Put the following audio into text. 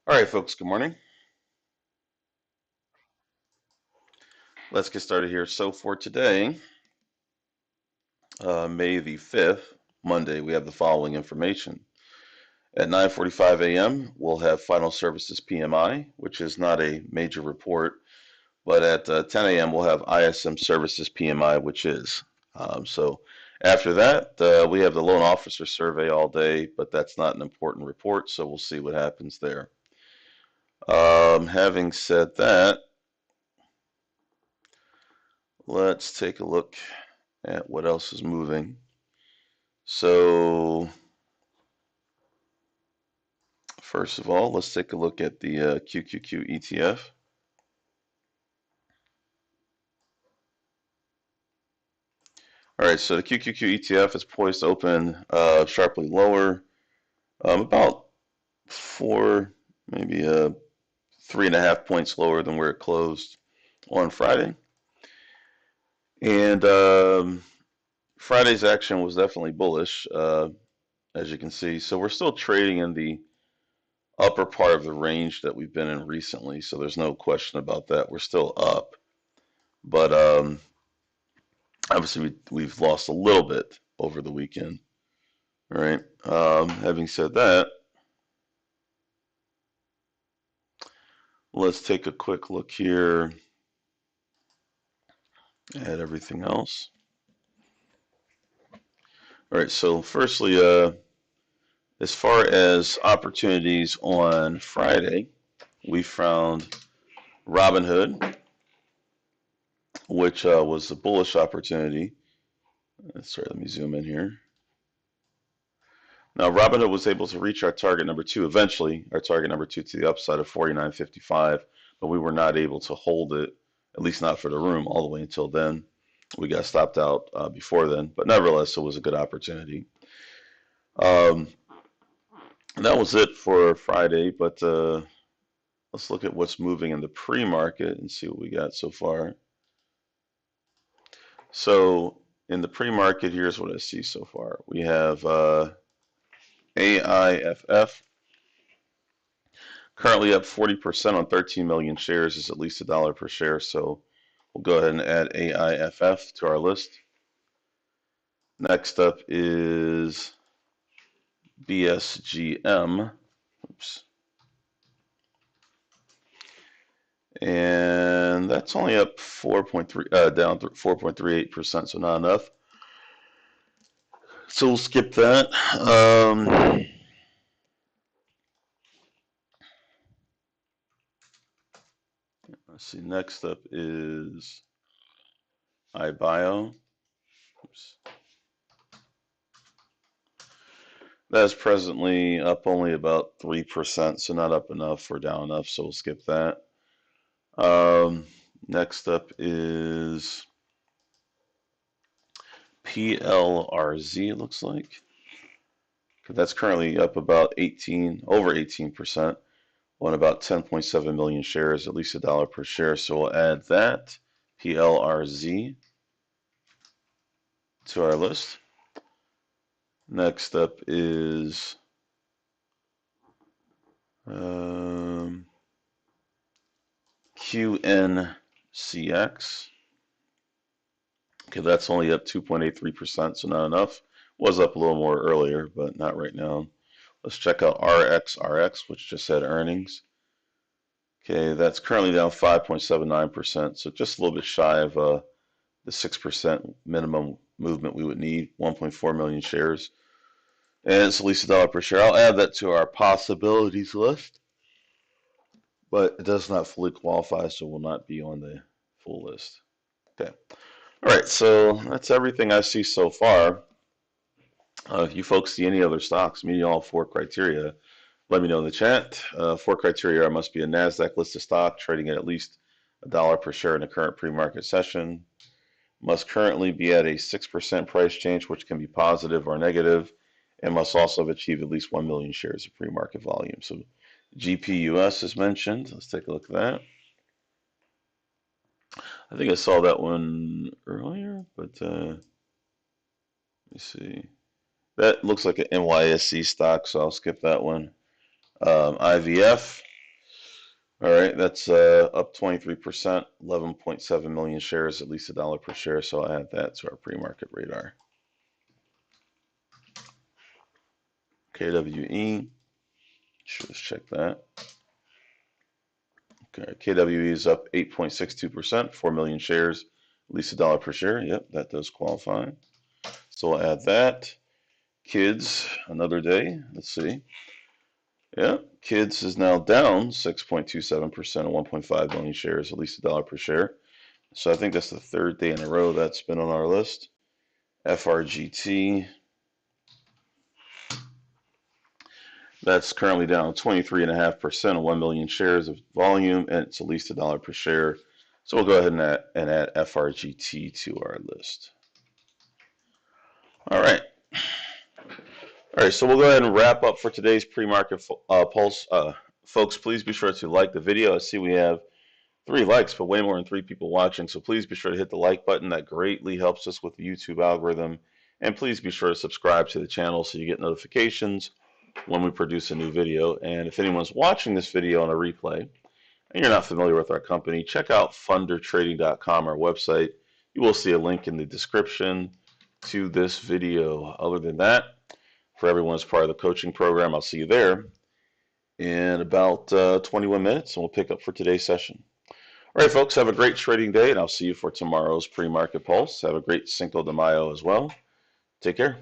All right, folks, good morning. Let's get started here. So for today, May the 5th, Monday, we have the following information. At 9:45 a.m., we'll have final services PMI, which is not a major report, but at 10 a.m., we'll have ISM services PMI, which is. So after that, we have the loan officer survey all day, but that's not an important report, so we'll see what happens there. Having said that, let's take a look at what else is moving. So first of all, let's take a look at the QQQ ETF. All right, so the QQQ ETF is poised to open sharply lower, about four, maybe 3.5 points lower than where it closed on Friday. And Friday's action was definitely bullish, as you can see. So we're still trading in the upper part of the range that we've been in recently. So there's no question about that. We're still up. But obviously, we've lost a little bit over the weekend. All right. Having said that, let's take a quick look here at everything else. All right. So, firstly, as far as opportunities on Friday, we found Robinhood, which was a bullish opportunity. Sorry, let me zoom in here. Now, Robinhood was able to reach our target number two eventually, our target number two to the upside of 49.55, but we were not able to hold it, at least not for the room, all the way until then. We got stopped out before then, but nevertheless, it was a good opportunity. Um, that was it for Friday, but let's look at what's moving in the pre-market and see what we got so far. So in the pre-market, here's what I see so far. We have AIFF currently up 40% on 13 million shares, is at least $1 per share. So we'll go ahead and add AIFF to our list. Next up is BSGM. Oops. And that's only up 4.3, down 4.38%, so not enough. So we'll skip that. Let's see. Next up is iBio. Oops. That is presently up only about 3%, so not up enough or down enough, so we'll skip that. Next up is PLRZ, it looks like. That's currently up about over 18% on about 10.7 million shares, at least $1 per share. So we'll add that PLRZ to our list. Next up is QNCX. Okay, that's only up 2.83%, so not enough. Was up a little more earlier, but not right now. Let's check out RXRX, which just had earnings. Okay, that's currently down 5.79%, so just a little bit shy of the 6% minimum movement we would need, 1.4 million shares. And it's at least $1 per share. I'll add that to our possibilities list, but it does not fully qualify, so will not be on the full list. Okay. All right, so that's everything I see so far. If you folks see any other stocks meeting all four criteria, let me know in the chat. Four criteria: I must be a NASDAQ listed stock trading at least $1 per share in the current pre-market session. Must currently be at a 6% price change, which can be positive or negative, and must also have achieved at least 1 million shares of pre-market volume. So GPUS is mentioned. Let's take a look at that. I think I saw that one earlier, but let me see. That looks like an NYSE stock, so I'll skip that one. IVF, All right, that's up 23%, 11.7 million shares, at least $1 per share. So I'll add that to our pre-market radar. KWE, let's check that. Okay, KWE is up 8.62%, 4 million shares, at least $1 per share. Yep, that does qualify. So we'll add that. Kids, another day. Let's see. Yeah, Kids is now down 6.27% of 1.5 million shares, at least $1 per share. So I think that's the third day in a row that's been on our list. FRGT, that's currently down 23.5% of 1 million shares of volume, and it's at least $1 per share. So we'll go ahead and add FRGT to our list. All right. All right, so we'll go ahead and wrap up for today's pre-market pulse. Folks, please be sure to like the video. I see we have 3 likes, but way more than 3 people watching. So please be sure to hit the like button. That greatly helps us with the YouTube algorithm. And please be sure to subscribe to the channel so you get notifications when we produce a new video. And if anyone's watching this video on a replay and you're not familiar with our company, check out fundertrading.com, our website. You will see a link in the description to this video. Other than that, for everyone as part of the coaching program, I'll see you there in about 21 minutes, and we'll pick up for today's session. All right, folks, have a great trading day, and I'll see you for tomorrow's pre-market pulse. Have a great Cinco de Mayo as well. Take care.